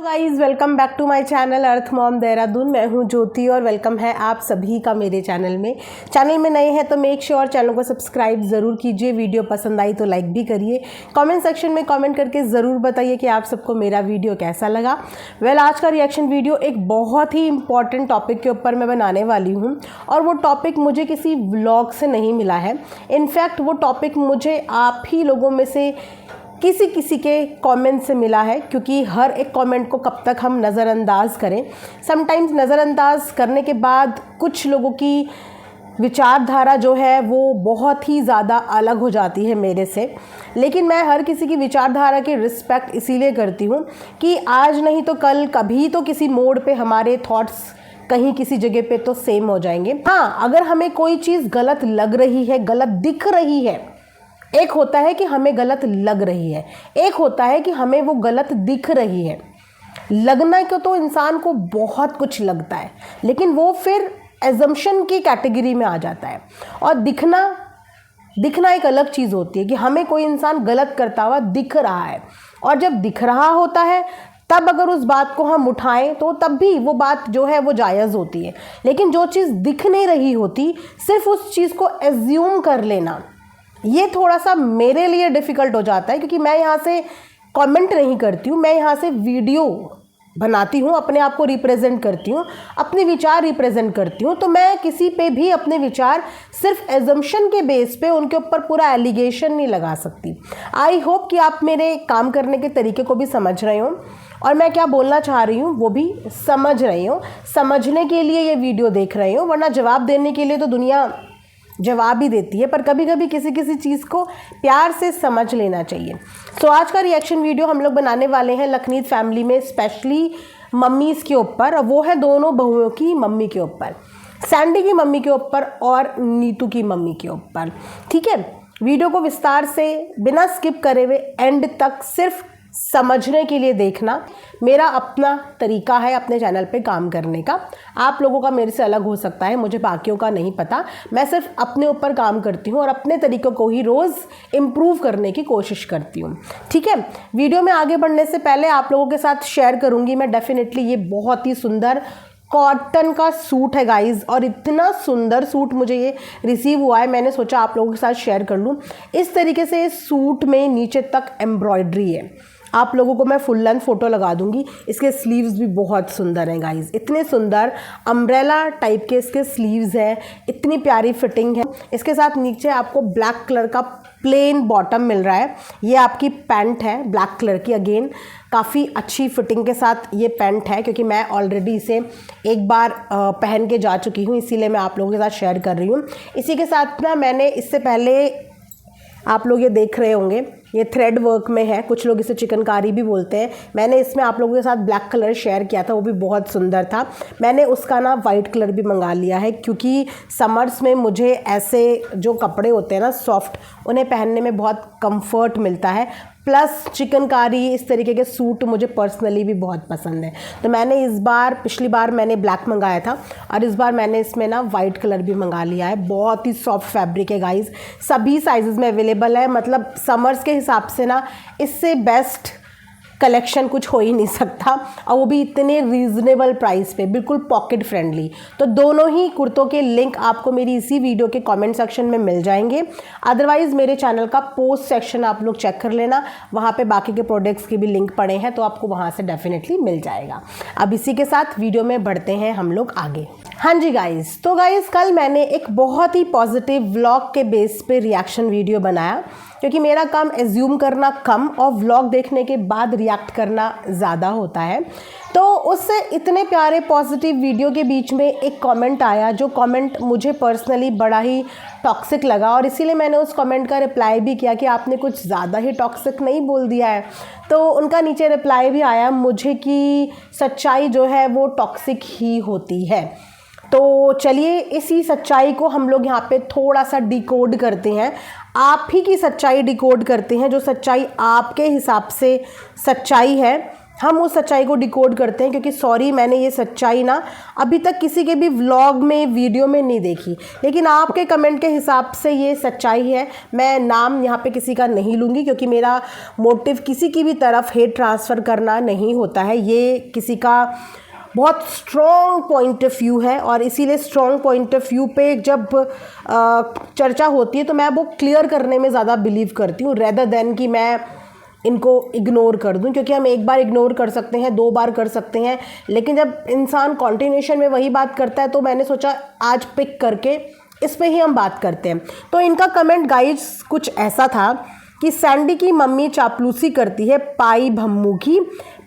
Hello guys, welcome back to my channel Earth Mom Dehradun. मैं हूं ज्योति और वेलकम है आप सभी का मेरे चैनल में नए हैं तो मेक श्योर चैनल को सब्सक्राइब ज़रूर कीजिए। वीडियो पसंद आई तो लाइक भी करिए। कमेंट सेक्शन में कमेंट करके ज़रूर बताइए कि आप सबको मेरा वीडियो कैसा लगा। आज का रिएक्शन वीडियो एक बहुत ही इंपॉर्टेंट टॉपिक के ऊपर मैं बनाने वाली हूँ और वो टॉपिक मुझे किसी व्लॉग से नहीं मिला है। इनफैक्ट वो टॉपिक मुझे आप ही लोगों में से किसी के कमेंट से मिला है, क्योंकि हर एक कमेंट को कब तक हम नज़रअंदाज करें। समटाइम्स नज़रअंदाज करने के बाद कुछ लोगों की विचारधारा जो है वो बहुत ही ज़्यादा अलग हो जाती है मेरे से, लेकिन मैं हर किसी की विचारधारा की रिस्पेक्ट इसीलिए करती हूँ कि आज नहीं तो कल कभी तो किसी मोड़ पे हमारे थॉट्स कहीं किसी जगह पे तो सेम हो जाएंगे। हाँ, अगर हमें कोई चीज़ गलत लग रही है, गलत दिख रही है, एक होता है कि हमें गलत लग रही है, एक होता है कि हमें वो गलत दिख रही है। लगना को तो इंसान को बहुत कुछ लगता है, लेकिन वो फिर एजम्पशन की कैटेगरी में आ जाता है। और दिखना एक अलग चीज़ होती है कि हमें कोई इंसान गलत करता हुआ दिख रहा है, और जब दिख रहा होता है तब अगर उस बात को हम उठाएं तो तब भी वो बात जो है वो जायज़ होती है। लेकिन जो चीज़ दिख नहीं रही होती, सिर्फ उस चीज़ को एज्यूम कर लेना, ये थोड़ा सा मेरे लिए डिफ़िकल्ट हो जाता है, क्योंकि मैं यहाँ से कमेंट नहीं करती हूँ, मैं यहाँ से वीडियो बनाती हूँ, अपने आप को रिप्रेजेंट करती हूँ, अपने विचार रिप्रेजेंट करती हूँ। तो मैं किसी पे भी अपने विचार सिर्फ एजम्पशन के बेस पे उनके ऊपर पूरा एलिगेशन नहीं लगा सकती। आई होप कि आप मेरे काम करने के तरीके को भी समझ रहे हो और मैं क्या बोलना चाह रही हूँ वो भी समझ रहे हो। समझने के लिए ये वीडियो देख रहे हो, वरना जवाब देने के लिए तो दुनिया जवाब ही देती है, पर कभी कभी किसी चीज़ को प्यार से समझ लेना चाहिए। तो आज का रिएक्शन वीडियो हम लोग बनाने वाले हैं लखनीत फैमिली में स्पेशली मम्मीज़ के ऊपर, और वो है दोनों बहुओं की मम्मी के ऊपर, सैंडी की मम्मी के ऊपर और नीतू की मम्मी के ऊपर। ठीक है, वीडियो को विस्तार से बिना स्किप करे हुए एंड तक सिर्फ समझने के लिए देखना। मेरा अपना तरीका है अपने चैनल पे काम करने का, आप लोगों का मेरे से अलग हो सकता है, मुझे बाकियों का नहीं पता। मैं सिर्फ अपने ऊपर काम करती हूँ और अपने तरीक़ों को ही रोज़ इम्प्रूव करने की कोशिश करती हूँ। ठीक है, वीडियो में आगे बढ़ने से पहले आप लोगों के साथ शेयर करूँगी मैं डेफिनेटली, ये बहुत ही सुंदर कॉटन का सूट है गाइज, और इतना सुंदर सूट मुझे ये रिसीव हुआ है, मैंने सोचा आप लोगों के साथ शेयर कर लूँ। इस तरीके से इस सूट में नीचे तक एम्ब्रॉयडरी है, आप लोगों को मैं फुल लेंथ फ़ोटो लगा दूंगी। इसके स्लीव्स भी बहुत सुंदर हैं गाइज, इतने सुंदर अम्ब्रेला टाइप के इसके स्लीव्स हैं, इतनी प्यारी फिटिंग है। इसके साथ नीचे आपको ब्लैक कलर का प्लेन बॉटम मिल रहा है। ये आपकी पैंट है ब्लैक कलर की, अगेन काफ़ी अच्छी फिटिंग के साथ ये पैंट है, क्योंकि मैं ऑलरेडी इसे एक बार पहन के जा चुकी हूँ, इसीलिए मैं आप लोगों के साथ शेयर कर रही हूँ। इसी के साथ ना मैंने इससे पहले, आप लोग ये देख रहे होंगे, ये थ्रेड वर्क में है, कुछ लोग इसे चिकनकारी भी बोलते हैं। मैंने इसमें आप लोगों के साथ ब्लैक कलर शेयर किया था, वो भी बहुत सुंदर था। मैंने उसका ना वाइट कलर भी मंगा लिया है, क्योंकि समर्स में मुझे ऐसे जो कपड़े होते हैं ना सॉफ्ट, उन्हें पहनने में बहुत कंफर्ट मिलता है। प्लस चिकनकारी इस तरीके के सूट मुझे पर्सनली भी बहुत पसंद है। तो मैंने इस बार, पिछली बार मैंने ब्लैक मंगाया था और इस बार मैंने इसमें ना वाइट कलर भी मंगा लिया है। बहुत ही सॉफ्ट फैब्रिक है गाइज, सभी साइजेस में अवेलेबल है। मतलब समर्स के हिसाब से ना इससे बेस्ट कलेक्शन कुछ हो ही नहीं सकता, और वो भी इतने रीज़नेबल प्राइस पे, बिल्कुल पॉकेट फ्रेंडली। तो दोनों ही कुर्तों के लिंक आपको मेरी इसी वीडियो के कमेंट सेक्शन में मिल जाएंगे। अदरवाइज़ मेरे चैनल का पोस्ट सेक्शन आप लोग चेक कर लेना, वहाँ पे बाकी के प्रोडक्ट्स के भी लिंक पड़े हैं, तो आपको वहाँ से डेफिनेटली मिल जाएगा। अब इसी के साथ वीडियो में बढ़ते हैं हम लोग आगे। हाँ जी गाइज़, तो गाइज़ कल मैंने एक बहुत ही पॉजिटिव व्लॉग के बेस पे रिएक्शन वीडियो बनाया, क्योंकि मेरा काम एज्यूम करना कम और व्लॉग देखने के बाद रिएक्ट करना ज़्यादा होता है। तो उससे इतने प्यारे पॉजिटिव वीडियो के बीच में एक कमेंट आया, जो कमेंट मुझे पर्सनली बड़ा ही टॉक्सिक लगा, और इसीलिए मैंने उस कमेंट का रिप्लाई भी किया कि आपने कुछ ज़्यादा ही टॉक्सिक नहीं बोल दिया है। तो उनका नीचे रिप्लाई भी आया मुझे कि सच्चाई जो है वो टॉक्सिक ही होती है। तो चलिए इसी सच्चाई को हम लोग यहाँ पे थोड़ा सा डिकोड करते हैं, आप ही की सच्चाई डिकोड करते हैं, जो सच्चाई आपके हिसाब से सच्चाई है। हम उस सच्चाई को डिकोड करते हैं, क्योंकि सॉरी मैंने ये सच्चाई ना अभी तक किसी के भी व्लॉग में, वीडियो में नहीं देखी, लेकिन आपके कमेंट के हिसाब से ये सच्चाई है। मैं नाम यहाँ पे किसी का नहीं लूँगी, क्योंकि मेरा मोटिव किसी की भी तरफ हेट ट्रांसफ़र करना नहीं होता है। ये किसी का बहुत स्ट्रॉन्ग पॉइंट ऑफ व्यू है, और इसीलिए स्ट्रॉन्ग पॉइंट ऑफ व्यू पे जब चर्चा होती है तो मैं वो क्लियर करने में ज़्यादा बिलीव करती हूँ, रेदर देन कि मैं इनको इग्नोर कर दूं। क्योंकि हम एक बार इग्नोर कर सकते हैं, 2 बार कर सकते हैं, लेकिन जब इंसान कॉन्टिन्यूशन में वही बात करता है तो मैंने सोचा आज पिक करके इस पे ही हम बात करते हैं। तो इनका कमेंट गाइस कुछ ऐसा था कि सैंडी की मम्मी चापलूसी करती है, पाई भम्मू की,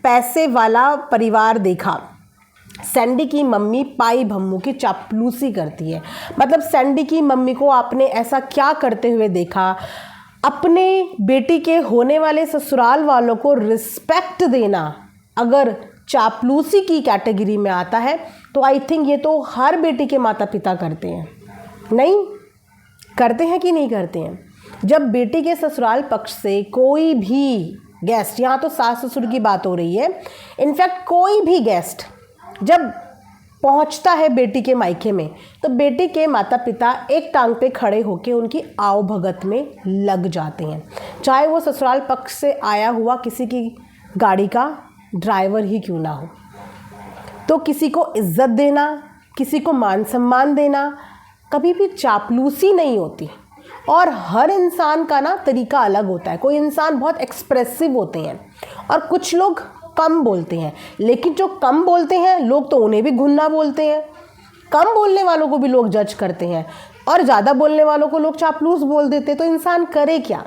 पैसे वाला परिवार देखा। सैंडी की मम्मी पाई भम्मू की चापलूसी करती है, मतलब सैंडी की मम्मी को आपने ऐसा क्या करते हुए देखा? अपने बेटी के होने वाले ससुराल वालों को रिस्पेक्ट देना अगर चापलूसी की कैटेगरी में आता है तो आई थिंक ये तो हर बेटी के माता पिता करते हैं। नहीं करते हैं कि नहीं करते हैं? जब बेटी के ससुराल पक्ष से कोई भी गेस्ट, यहाँ तो सास ससुर की बात हो रही है, इनफैक्ट कोई भी गेस्ट जब पहुंचता है बेटी के मायके में तो बेटी के माता पिता एक टांग पे खड़े होकर उनकी आओ भगत में लग जाते हैं, चाहे वो ससुराल पक्ष से आया हुआ किसी की गाड़ी का ड्राइवर ही क्यों ना हो। तो किसी को इज्जत देना, किसी को मान सम्मान देना कभी भी चापलूसी नहीं होती। और हर इंसान का ना तरीका अलग होता है। कोई इंसान बहुत एक्सप्रेसिव होते हैं और कुछ लोग कम बोलते हैं, लेकिन जो कम बोलते हैं लोग तो उन्हें भी घुन्ना बोलते हैं। कम बोलने वालों को भी लोग जज करते हैं और ज़्यादा बोलने वालों को लोग चापलूस बोल देते हैं। तो इंसान करे क्या?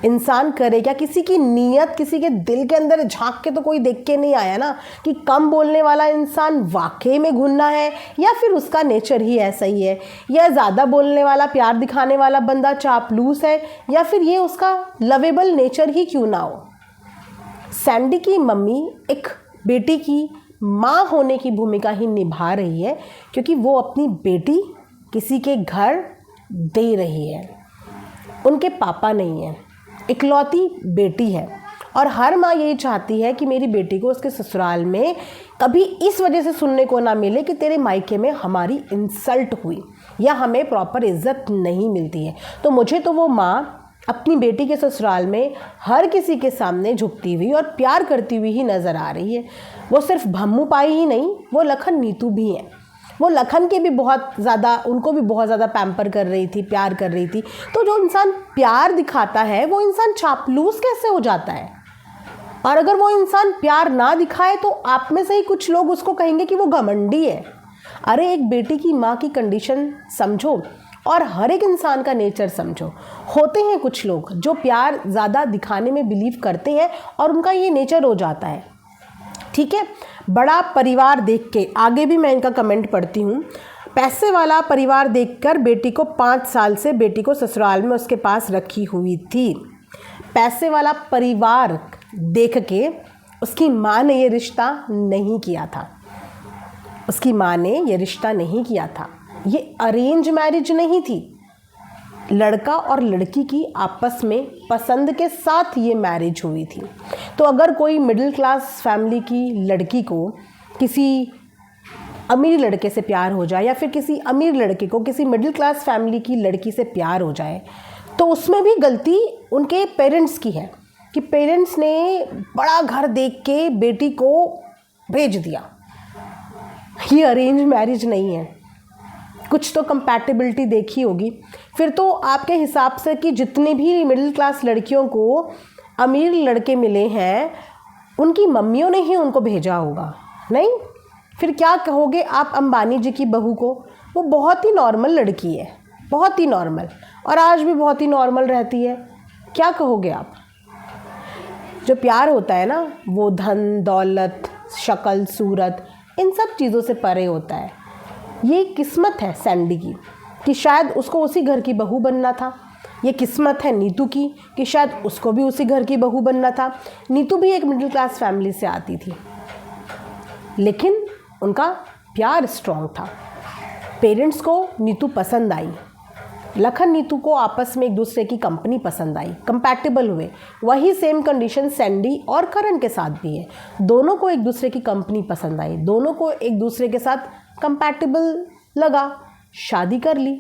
इंसान करे क्या? किसी की नीयत, किसी के दिल के अंदर झांक के तो कोई देख के नहीं आया ना कि कम बोलने वाला इंसान वाकई में घुन्ना है या फिर उसका नेचर ही ऐसा ही है, या ज़्यादा बोलने वाला, प्यार दिखाने वाला बंदा चापलूस है, या फिर ये उसका लवेबल नेचर ही क्यों ना हो। सैंडी की मम्मी एक बेटी की माँ होने की भूमिका ही निभा रही है, क्योंकि वो अपनी बेटी किसी के घर दे रही है। उनके पापा नहीं है, इकलौती बेटी है, और हर माँ यही चाहती है कि मेरी बेटी को उसके ससुराल में कभी इस वजह से सुनने को ना मिले कि तेरे मायके में हमारी इंसल्ट हुई या हमें प्रॉपर इज्जत नहीं मिलती है। तो मुझे तो वो माँ अपनी बेटी के ससुराल में हर किसी के सामने झुकती हुई और प्यार करती हुई ही नज़र आ रही है। वो सिर्फ भम्मू पाई ही नहीं, वो लखन नीतू भी हैं। वो लखन के भी बहुत ज़्यादा, उनको भी बहुत ज़्यादा पैम्पर कर रही थी, प्यार कर रही थी। तो जो इंसान प्यार दिखाता है वो इंसान चापलूस कैसे हो जाता है? और अगर वो इंसान प्यार ना दिखाए तो आप में से ही कुछ लोग उसको कहेंगे कि वो घमंडी है। अरे एक बेटी की माँ की कंडीशन समझो और हर एक इंसान का नेचर समझो। होते हैं कुछ लोग जो प्यार ज़्यादा दिखाने में बिलीव करते हैं और उनका ये नेचर हो जाता है, ठीक है। बड़ा परिवार देख के, आगे भी मैं इनका कमेंट पढ़ती हूँ। पैसे वाला परिवार देखकर बेटी को 5 साल से बेटी को ससुराल में उसके पास रखी हुई थी। पैसे वाला परिवार देख के उसकी माँ ने ये रिश्ता नहीं किया था। उसकी माँ ने ये रिश्ता नहीं किया था। ये अरेंज मैरिज नहीं थी। लड़का और लड़की की आपस में पसंद के साथ ये मैरिज हुई थी। तो अगर कोई मिडिल क्लास फैमिली की लड़की को किसी अमीर लड़के से प्यार हो जाए या फिर किसी अमीर लड़के को किसी मिडिल क्लास फैमिली की लड़की से प्यार हो जाए तो उसमें भी गलती उनके पेरेंट्स की है कि पेरेंट्स ने बड़ा घर देख के बेटी को भेज दिया। ये अरेंज मैरिज नहीं है। कुछ तो कंपैटिबिलिटी देखी होगी। फिर तो आपके हिसाब से कि जितनी भी मिडिल क्लास लड़कियों को अमीर लड़के मिले हैं उनकी मम्मियों ने ही उनको भेजा होगा। नहीं, फिर क्या कहोगे आप अंबानी जी की बहू को? वो बहुत ही नॉर्मल लड़की है, बहुत ही नॉर्मल, और आज भी बहुत ही नॉर्मल रहती है। क्या कहोगे आप? जो प्यार होता है ना वो धन दौलत, शक्ल सूरत, इन सब चीज़ों से परे होता है। ये किस्मत है सैंडी की कि शायद उसको उसी घर की बहू बनना था। ये किस्मत है नीतू की कि शायद उसको भी उसी घर की बहू बनना था। नीतू भी एक मिडिल क्लास फैमिली से आती थी, लेकिन उनका प्यार स्ट्रॉन्ग था। पेरेंट्स को नीतू पसंद आई, लखन नीतू को आपस में एक दूसरे की कंपनी पसंद आई, कंपैटिबल हुए। वही सेम कंडीशन सैंडी और करण के साथ भी है। दोनों को एक दूसरे की कंपनी पसंद आई, दोनों को एक दूसरे के साथ कंपैटिबल लगा, शादी कर ली।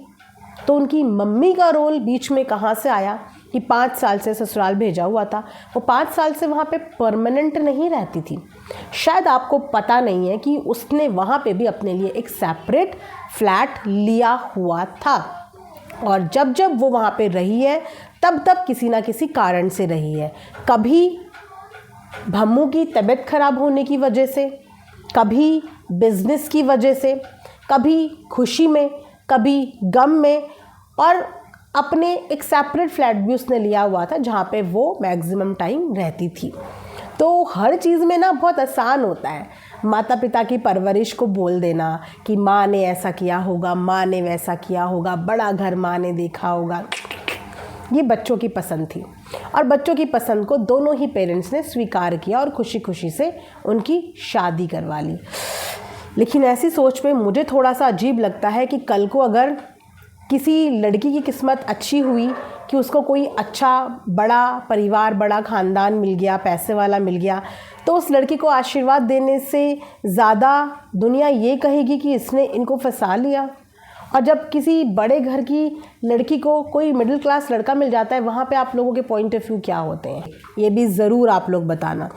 तो उनकी मम्मी का रोल बीच में कहाँ से आया कि 5 साल से ससुराल भेजा हुआ था, वो 5 साल से वहाँ पे परमानेंट नहीं रहती थी। शायद आपको पता नहीं है कि उसने वहाँ पे भी अपने लिए एक सेपरेट फ्लैट लिया हुआ था, और जब जब वो वहाँ पे रही है तब तब किसी ना किसी कारण से रही है। कभी भम्मू की तबीयत खराब होने की वजह से, कभी बिजनेस की वजह से, कभी खुशी में, कभी गम में, और अपने एक सेपरेट फ्लैट भी उसने लिया हुआ था जहाँ पे वो मैक्सिमम टाइम रहती थी। तो हर चीज़ में ना बहुत आसान होता है माता पिता की परवरिश को बोल देना कि माँ ने ऐसा किया होगा, माँ ने वैसा किया होगा, बड़ा घर माँ ने देखा होगा। ये बच्चों की पसंद थी, और बच्चों की पसंद को दोनों ही पेरेंट्स ने स्वीकार किया और खुशी खुशी से उनकी शादी करवा ली। लेकिन ऐसी सोच में मुझे थोड़ा सा अजीब लगता है कि कल को अगर किसी लड़की की किस्मत अच्छी हुई कि उसको कोई अच्छा बड़ा परिवार, बड़ा ख़ानदान मिल गया, पैसे वाला मिल गया, तो उस लड़की को आशीर्वाद देने से ज़्यादा दुनिया ये कहेगी कि इसने इनको फंसा लिया। और जब किसी बड़े घर की लड़की को कोई मिडिल क्लास लड़का मिल जाता है, वहाँ पे आप लोगों के पॉइंट ऑफ व्यू क्या होते हैं, ये भी ज़रूर आप लोग बताना।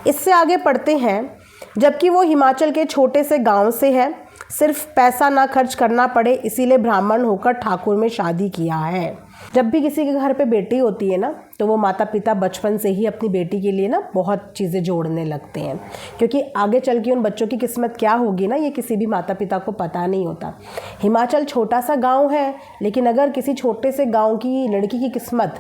इससे आगे पढ़ते हैं। जबकि वो हिमाचल के छोटे से गांव से है, सिर्फ पैसा ना खर्च करना पड़े इसीलिए ब्राह्मण होकर ठाकुर में शादी किया है। जब भी किसी के घर पे बेटी होती है ना, तो वो माता पिता बचपन से ही अपनी बेटी के लिए ना बहुत चीज़ें जोड़ने लगते हैं, क्योंकि आगे चल के उन बच्चों की किस्मत क्या होगी ना, ये किसी भी माता पिता को पता नहीं होता। हिमाचल छोटा सा गाँव है, लेकिन अगर किसी छोटे से गाँव की लड़की की किस्मत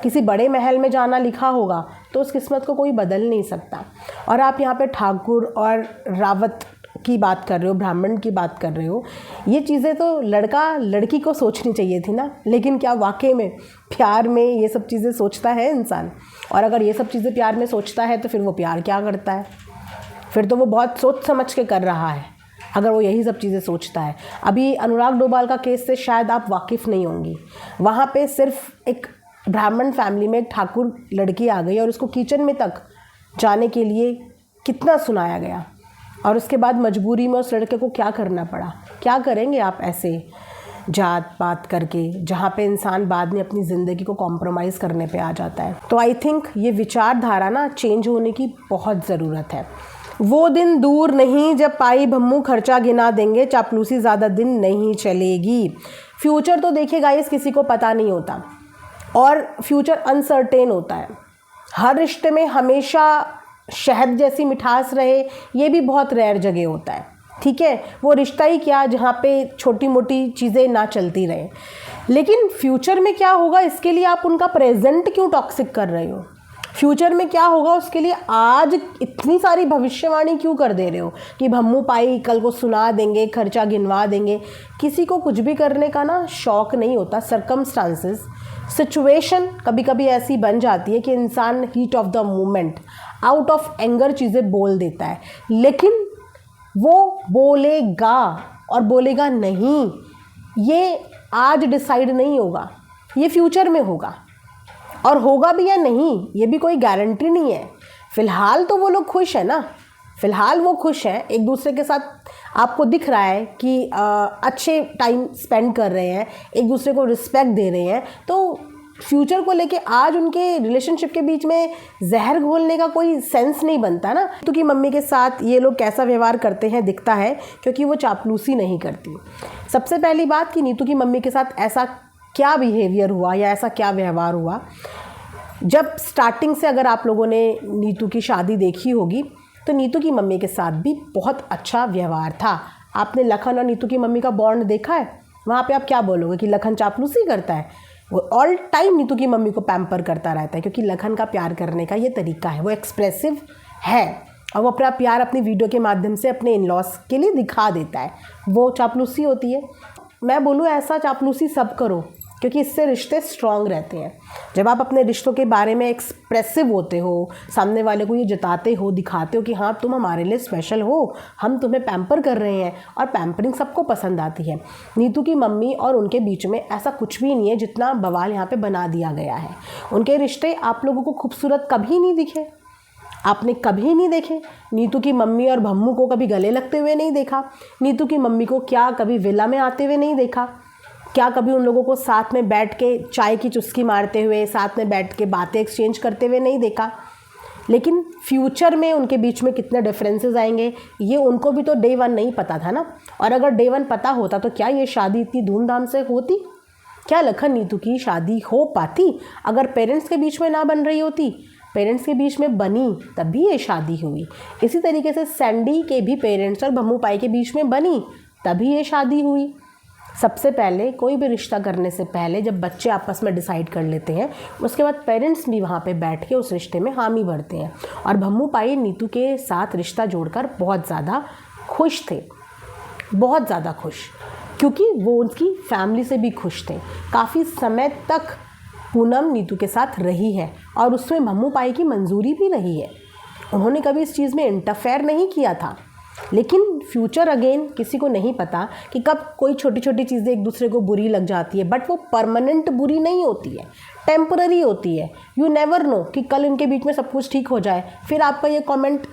किसी बड़े महल में जाना लिखा होगा तो उस किस्मत को कोई बदल नहीं सकता। और आप यहाँ पे ठाकुर और रावत की बात कर रहे हो, ब्राह्मण की बात कर रहे हो, ये चीज़ें तो लड़का लड़की को सोचनी चाहिए थी ना। लेकिन क्या वाकई में प्यार में ये सब चीज़ें सोचता है इंसान? और अगर ये सब चीज़ें प्यार में सोचता है तो फिर वो प्यार क्या करता है? फिर तो वो बहुत सोच समझ के कर रहा है, अगर वो यही सब चीज़ें सोचता है। अभी अनुराग डोभाल का केस से शायद आप वाकिफ़ नहीं होंगी। वहाँ पे सिर्फ एक ब्राह्मण फैमिली में एक ठाकुर लड़की आ गई और उसको किचन में तक जाने के लिए कितना सुनाया गया, और उसके बाद मजबूरी में उस लड़के को क्या करना पड़ा। क्या करेंगे आप ऐसे जात पात करके, जहाँ पे इंसान बाद में अपनी ज़िंदगी को कॉम्प्रोमाइज़ करने पे आ जाता है। तो आई थिंक ये विचारधारा ना चेंज होने की बहुत ज़रूरत है। वो दिन दूर नहीं जब पाई भम्मू खर्चा गिना देंगे, चापलूसी ज़्यादा दिन नहीं चलेगी। फ्यूचर तो देखिए गाइस किसी को पता नहीं होता, और फ्यूचर अनसर्टेन होता है। हर रिश्ते में हमेशा शहद जैसी मिठास रहे, ये भी बहुत रेयर जगह होता है। ठीक है, वो रिश्ता ही क्या जहाँ पे छोटी मोटी चीज़ें ना चलती रहे। लेकिन फ्यूचर में क्या होगा इसके लिए आप उनका प्रेजेंट क्यों टॉक्सिक कर रहे हो? फ्यूचर में क्या होगा उसके लिए आज इतनी सारी भविष्यवाणी क्यों कर दे रहे हो कि भम्मू पाई कल को सुना देंगे, खर्चा गिनवा देंगे। किसी को कुछ भी करने का ना शौक नहीं होता। सर्कमस्टांसेस, सिचुएशन कभी कभी ऐसी बन जाती है कि इंसान heat of the moment, out of anger चीज़ें बोल देता है, लेकिन वो बोलेगा और बोलेगा नहीं, ये आज डिसाइड नहीं होगा, ये फ्यूचर में होगा। और होगा भी या नहीं ये भी कोई गारंटी नहीं है। फ़िलहाल तो वो लोग खुश है ना, फ़िलहाल वो खुश हैं एक दूसरे के साथ। आपको दिख रहा है कि अच्छे टाइम स्पेंड कर रहे हैं, एक दूसरे को रिस्पेक्ट दे रहे हैं। तो फ्यूचर को लेके आज उनके रिलेशनशिप के बीच में जहर घोलने का कोई सेंस नहीं बनता ना। नीतू की मम्मी के साथ ये लोग कैसा व्यवहार करते हैं दिखता है, क्योंकि वो चापलूसी नहीं करती। सबसे पहली बात कि नीतू की मम्मी के साथ ऐसा क्या बिहेवियर हुआ या ऐसा क्या व्यवहार हुआ। जब स्टार्टिंग से अगर आप लोगों ने नीतू की शादी देखी होगी तो नीतू की मम्मी के साथ भी बहुत अच्छा व्यवहार था। आपने लखन और नीतू की मम्मी का बॉन्ड देखा है, वहाँ पे आप क्या बोलोगे कि लखन चापलूसी करता है? वो ऑल टाइम नीतू की मम्मी को पैम्पर करता रहता है, क्योंकि लखन का प्यार करने का ये तरीका है, वो एक्सप्रेसिव है और वो अपना प्यार अपनी वीडियो के माध्यम से अपने इन लॉस के लिए दिखा देता है। वो चापलूसी होती है। मैं बोलूँ ऐसा चापलूसी सब करो, क्योंकि इससे रिश्ते स्ट्रांग रहते हैं। जब आप अपने रिश्तों के बारे में एक्सप्रेसिव होते हो, सामने वाले को ये जताते हो, दिखाते हो कि हाँ तुम हमारे लिए स्पेशल हो, हम तुम्हें पैम्पर कर रहे हैं, और पैम्परिंग सबको पसंद आती है। नीतू की मम्मी और उनके बीच में ऐसा कुछ भी नहीं है जितना बवाल यहाँ पे बना दिया गया है। उनके रिश्ते आप लोगों को खूबसूरत कभी नहीं दिखे, आपने कभी नहीं देखे। नीतू की मम्मी और भम्मू को कभी गले लगते हुए नहीं देखा। नीतू की मम्मी को क्या कभी विला में आते हुए नहीं देखा? क्या कभी उन लोगों को साथ में बैठ के चाय की चुस्की मारते हुए, साथ में बैठ के बातें एक्सचेंज करते हुए नहीं देखा? लेकिन फ्यूचर में उनके बीच में कितने डिफरेंसेस आएंगे ये उनको भी तो डे वन नहीं पता था ना। और अगर डे वन पता होता तो क्या ये शादी इतनी धूमधाम से होती? क्या लखन नीतू की शादी हो पाती अगर पेरेंट्स के बीच में ना बन रही होती? पेरेंट्स के बीच में बनी तभी ये शादी हुई। इसी तरीके से सैंडी के भी पेरेंट्स और भम्मू पाई के बीच में बनी तभी ये शादी हुई। सबसे पहले कोई भी रिश्ता करने से पहले जब बच्चे आपस में डिसाइड कर लेते हैं, उसके बाद पेरेंट्स भी वहाँ पे बैठ के उस रिश्ते में हामी भरते हैं। और भम्मू पाई नीतू के साथ रिश्ता जोड़कर बहुत ज़्यादा खुश थे, बहुत ज़्यादा खुश, क्योंकि वो उनकी फैमिली से भी खुश थे। काफ़ी समय तक पूनम नीतू के साथ रही है और उसमें भम्मू पाई की मंजूरी भी रही है। उन्होंने कभी इस चीज़ में इंटरफेयर नहीं किया था। लेकिन फ्यूचर अगेन किसी को नहीं पता कि कब कोई छोटी छोटी चीज़ें एक दूसरे को बुरी लग जाती है, बट वो परमानेंट बुरी नहीं होती है, टेम्पररी होती है। यू नेवर नो कि कल इनके बीच में सब कुछ ठीक हो जाए, फिर आपका ये कमेंट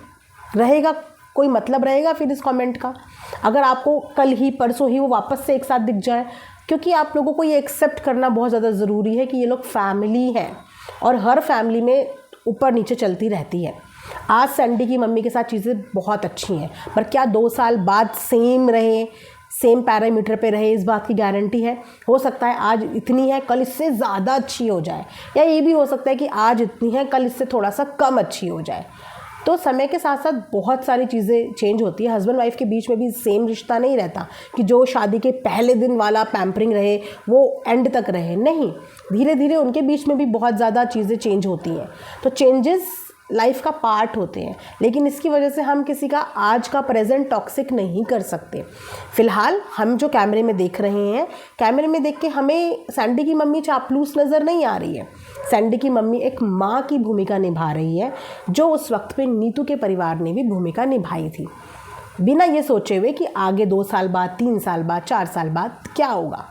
रहेगा, कोई मतलब रहेगा फिर इस कमेंट का? अगर आपको कल ही परसों ही वो वापस से एक साथ दिख जाए, क्योंकि आप लोगों को ये एक्सेप्ट करना बहुत ज़्यादा ज़रूरी है कि ये लोग फैमिली है और हर फैमिली में ऊपर नीचे चलती रहती है। आज सैंडी की मम्मी के साथ चीज़ें बहुत अच्छी हैं, पर क्या 2 साल बाद सेम रहे, सेम पैरामीटर पे रहे, इस बात की गारंटी है? हो सकता है आज इतनी है कल इससे ज़्यादा अच्छी हो जाए, या ये भी हो सकता है कि आज इतनी है कल इससे थोड़ा सा कम अच्छी हो जाए। तो समय के साथ साथ बहुत सारी चीज़ें चेंज होती है। हस्बैंड वाइफ के बीच में भी सेम रिश्ता नहीं रहता कि जो शादी के पहले दिन वाला पैम्परिंग रहे वो एंड तक रहे, नहीं। धीरे धीरे उनके बीच में भी बहुत ज़्यादा चीज़ें चेंज होती हैं। तो चेंजेस लाइफ का पार्ट होते हैं, लेकिन इसकी वजह से हम किसी का आज का प्रेजेंट टॉक्सिक नहीं कर सकते। फ़िलहाल हम जो कैमरे में देख रहे हैं, कैमरे में देख के हमें सैंडी की मम्मी चापलूस नज़र नहीं आ रही है। सैंडी की मम्मी एक माँ की भूमिका निभा रही है, जो उस वक्त पे नीतू के परिवार ने भी भूमिका निभाई थी, बिना ये सोचे हुए कि आगे 2 साल बाद, 3 साल बाद, 4 साल बाद क्या होगा,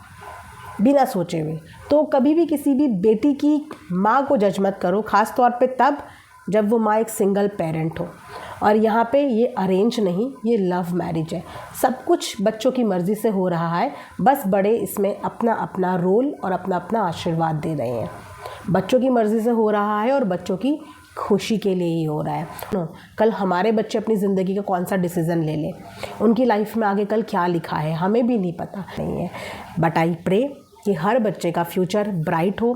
बिना सोचे हुए। तो कभी भी किसी भी बेटी की माँ को जज मत करो, ख़ास तौर पे तब जब वो माँ एक सिंगल पेरेंट हो। और यहाँ पे ये अरेंज नहीं, ये लव मैरिज है। सब कुछ बच्चों की मर्ज़ी से हो रहा है, बस बड़े इसमें अपना अपना रोल और अपना अपना आशीर्वाद दे रहे हैं। बच्चों की मर्ज़ी से हो रहा है और बच्चों की खुशी के लिए ही हो रहा है। कल हमारे बच्चे अपनी ज़िंदगी का कौन सा डिसीज़न ले लें, उनकी लाइफ में आगे कल क्या लिखा है हमें भी नहीं पता नहीं है। बट आई प्रे कि हर बच्चे का फ्यूचर ब्राइट हो,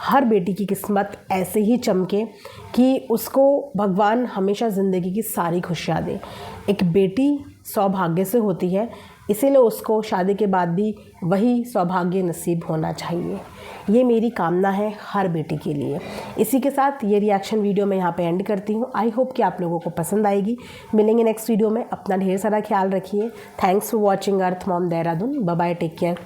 हर बेटी की किस्मत ऐसे ही चमके कि उसको भगवान हमेशा ज़िंदगी की सारी खुशियाँ दे। एक बेटी सौभाग्य से होती है, इसीलिए उसको शादी के बाद भी वही सौभाग्य नसीब होना चाहिए। ये मेरी कामना है हर बेटी के लिए। इसी के साथ ये रिएक्शन वीडियो मैं यहाँ पे एंड करती हूँ। आई होप कि आप लोगों को पसंद आएगी। मिलेंगे नेक्स्ट वीडियो में। अपना ढेर सारा ख्याल रखिए। Thanks for watching Earth Mom Dehradun. Bye bye, take care.